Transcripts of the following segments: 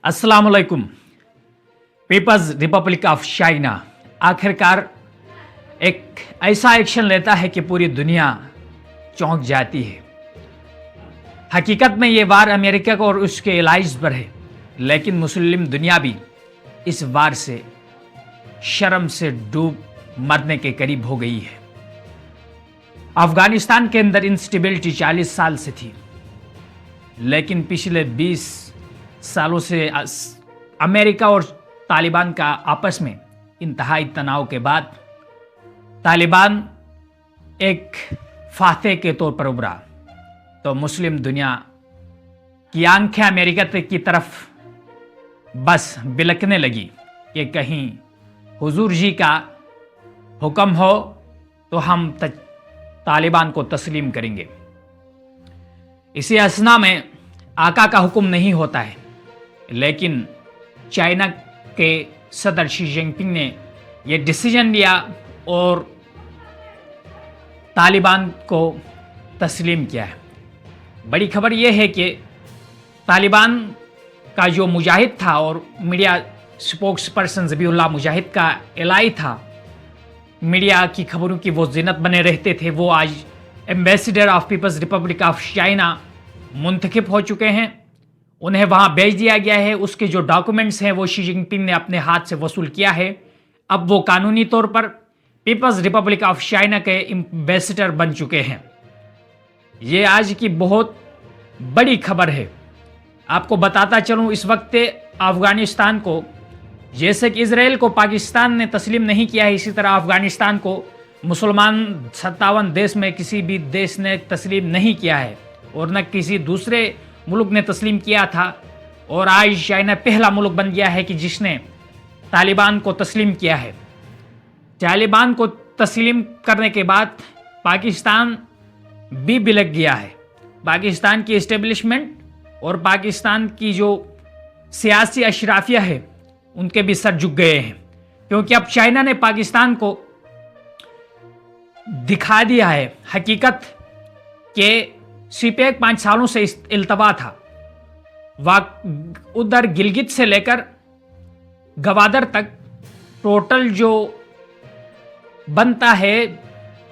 अस्सलाम वालेकुम। Peoples Republic of China आखिरकार एक ऐसा एक्शन लेता है कि पूरी दुनिया चौंक जाती है। हकीकत में ये वार अमेरिका को और उसके एलाइज पर है, लेकिन मुस्लिम दुनिया भी इस वार से शर्म से डूब मरने के करीब हो गई है। अफगानिस्तान के अंदर इंस्टेबिलिटी 40 साल से थी, लेकिन पिछले 20 सालों से अमेरिका और तालिबान का आपस में इंतहाई तनाव के बाद तालिबान एक फातह के तौर पर उभरा, तो मुस्लिम दुनिया की आंखें अमेरिका की तरफ बस बिलकने लगी कि कहीं हुजूर जी का हुक्म हो तो हम तालिबान को तस्लीम करेंगे। इसी असना में आका का हुक्म नहीं होता है, लेकिन चाइना के सदर शी जिनपिंग ने यह डिसीजन लिया और तालिबान को तस्लीम किया है। बड़ी खबर यह है कि तालिबान का जो मुजाहिद था और मीडिया स्पोक्स पर्सन ज़बीहुल्लाह मुजाहिद का एलाई था, मीडिया की खबरों की वो जिन्नत बने रहते थे, वो आज ambassador of People's Republic of China मुंतखब हो चुके हैं। उन्हें वहाँ भेज दिया गया है। उसके जो डॉक्यूमेंट्स हैं वो शी जिनपिंग ने अपने हाथ से वसूल किया है। अब वो कानूनी तौर पर पीपल्स रिपब्लिक ऑफ चाइना के एम्बेसडर बन चुके हैं। ये आज की बहुत बड़ी खबर है। आपको बताता चलूँ, इस वक्त अफगानिस्तान को, जैसे कि इजराइल को पाकिस्तान ने तस्लीम नहीं किया है, इसी तरह अफगानिस्तान को मुसलमान 57 देश में किसी भी देश ने तस्लीम नहीं किया है और न किसी दूसरे मुल्क ने तस्लीम किया था। और आज चाइना पहला मुल्क बन गया है कि जिसने तालिबान को तस्लीम किया है। तालिबान को तस्लीम करने के बाद पाकिस्तान भी बिलक गया है। पाकिस्तान की इस्टेब्लिशमेंट और पाकिस्तान की जो सियासी अशराफिया है उनके भी सर झुक गए हैं, क्योंकि अब चाइना ने पाकिस्तान को दिखा दिया है हकीकत के सीपेक 5 सालों से इल्तवा था। उधर गिलगित से लेकर गवादर तक टोटल जो बनता है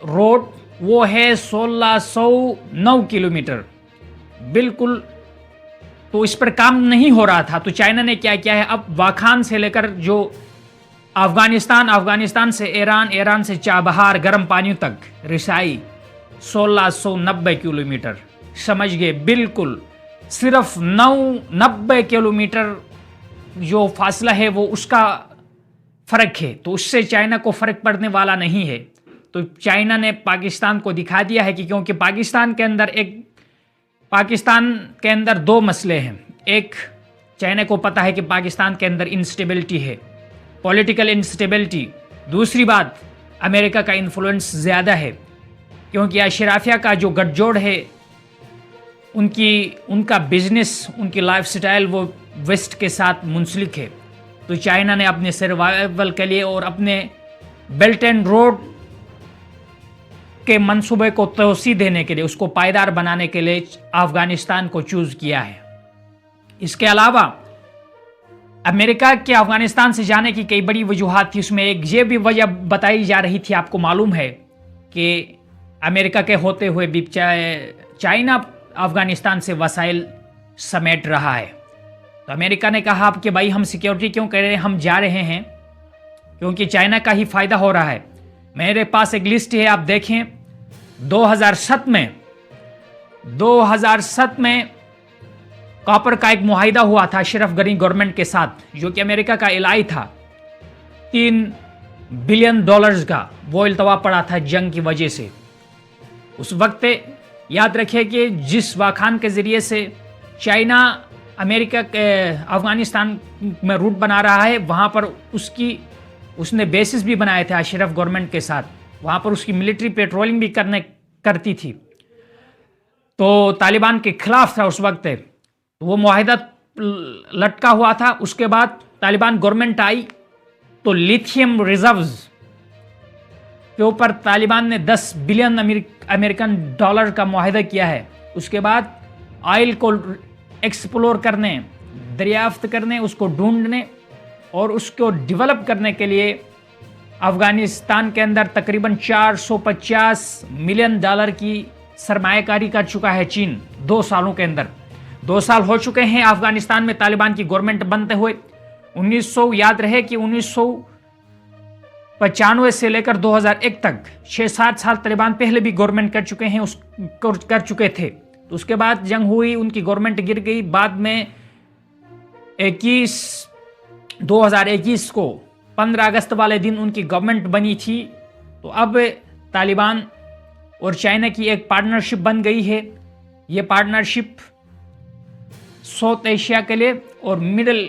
रोड वो है 1609 किलोमीटर बिल्कुल। तो इस पर काम नहीं हो रहा था, तो चाइना ने क्या किया है, अब वाखान से लेकर जो अफगानिस्तान से ईरान से चाबहार गर्म पानियों तक रिसाई 1690 किलोमीटर, समझ गए, बिल्कुल सिर्फ 90 किलोमीटर जो फासला है वो उसका फ़र्क है, तो उससे चाइना को फ़र्क पड़ने वाला नहीं है। तो चाइना ने पाकिस्तान को दिखा दिया है कि क्योंकि पाकिस्तान के अंदर 2 मसले हैं। एक, चाइना को पता है कि पाकिस्तान के अंदर इंस्टेबिलिटी है, पॉलिटिकल इंस्टेबिलिटी। दूसरी बात, अमेरिका का इन्फ्लुएंस ज़्यादा है, क्योंकि अशराफिया का जो गठजोड़ है, उनका बिजनेस, उनकी लाइफस्टाइल वो वेस्ट के साथ मुंसलिक है। तो चाइना ने अपने सर्वाइवल के लिए और अपने बेल्ट एंड रोड के मंसूबे को तोसी देने के लिए, उसको पायदार बनाने के लिए अफगानिस्तान को चूज किया है। इसके अलावा अमेरिका के अफगानिस्तान से जाने की कई बड़ी वजूहात थी। उसमें एक ये भी वजह बताई जा रही थी, आपको मालूम है कि अमेरिका के होते हुए भी चाइना अफगानिस्तान से वसाइल समेट रहा है। तो अमेरिका ने कहा कि भाई हम सिक्योरिटी क्यों कर रहे हैं, हम जा रहे हैं क्योंकि चाइना का ही फायदा हो रहा है। मेरे पास एक लिस्ट है, आप देखें। 2007 में कॉपर का एक मुआहिदा हुआ था अशरफ गनी गवर्नमेंट के साथ, जो कि अमेरिका का एलाई था। $3 बिलियन का वो इल्तवा पड़ा था जंग की वजह से। उस वक्त याद रखिए कि जिस वाखान के ज़रिए से चाइना अमेरिका के अफगानिस्तान में रूट बना रहा है, वहाँ पर उसने बेसिस भी बनाए थे अशरफ गवर्नमेंट के साथ। वहाँ पर उसकी मिलिट्री पेट्रोलिंग भी करती थी। तो तालिबान के खिलाफ था उस वक्त, वो मुआहिदा लटका हुआ था। उसके बाद तालिबान गवर्नमेंट आई तो लिथियम रिजर्व्स के ऊपर तालिबान ने $10 बिलियन अमेरिकन डॉलर का मुआहिदा किया है। उसके बाद ऑयल को एक्सप्लोर करने, دریافت کرنے، اس کو ڈھونڈنے اور اس کو ڈیولپ کرنے کے لیے افغانستان کے اندر تقریباً $450 ملین کی سرمایہ کاری کر چکا ہے چین 2 سالوں کے اندر۔ 2 سال ہو چکے ہیں افغانستان میں طالبان کی گورنمنٹ بنتے ہوئے۔ یاد رہے کہ 1995 سے لے کر 2001 تک 6-7 سال طالبان پہلے بھی گورنمنٹ کر چکے تھے، تو اس کے بعد جنگ ہوئی، ان کی گورنمنٹ گر گئی۔ بعد میں 2021 کو 15 اگست والے دن ان کی گورنمنٹ بنی تھی۔ تو اب طالبان اور چائنا کی ایک پارٹنرشپ بن گئی ہے۔ یہ پارٹنرشپ ساؤتھ ایشیا کے لیے اور مڈل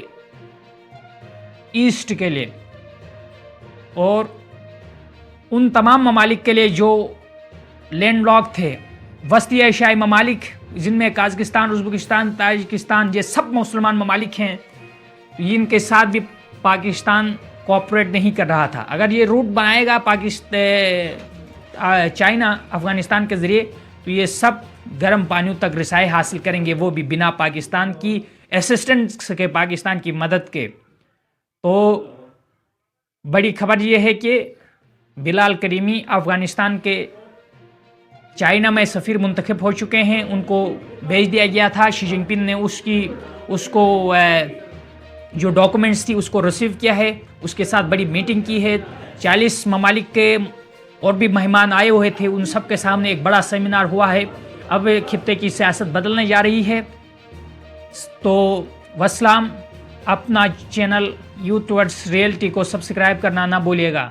ایسٹ کے لیے اور ان تمام ممالک کے لیے جو لینڈ لاک تھے، وسطی ایشیائی ممالک جن میں قازقستان، ازبکستان، تاجکستان یہ سب مسلمان ممالک ہیں، ان کے ساتھ بھی پاکستان کوآپریٹ نہیں کر رہا تھا۔ اگر یہ روٹ بنائے گا چائنا افغانستان کے ذریعے تو یہ سب گرم پانیوں تک رسائی حاصل کریں گے، وہ بھی بنا پاکستان کی اسسٹنس کے، پاکستان کی مدد کے۔ تو بڑی خبر یہ ہے کہ بلال کریمی افغانستان کے چائنا میں سفیر منتخب ہو چکے ہیں، ان کو بھیج دیا گیا تھا۔ شی جن پنگ نے اس کو جو ڈاکومنٹس تھی اس کو ریسیو کیا ہے، اس کے ساتھ بڑی میٹنگ کی ہے۔ 40 ممالک کے اور بھی مہمان آئے ہوئے تھے، ان سب کے سامنے ایک بڑا سیمینار ہوا ہے۔ اب خطے کی سیاست بدلنے جا رہی ہے۔ تو وسلام، اپنا چینل یوتھ ٹورڈز ریئلٹی کو سبسکرائب کرنا نہ بھولیے گا۔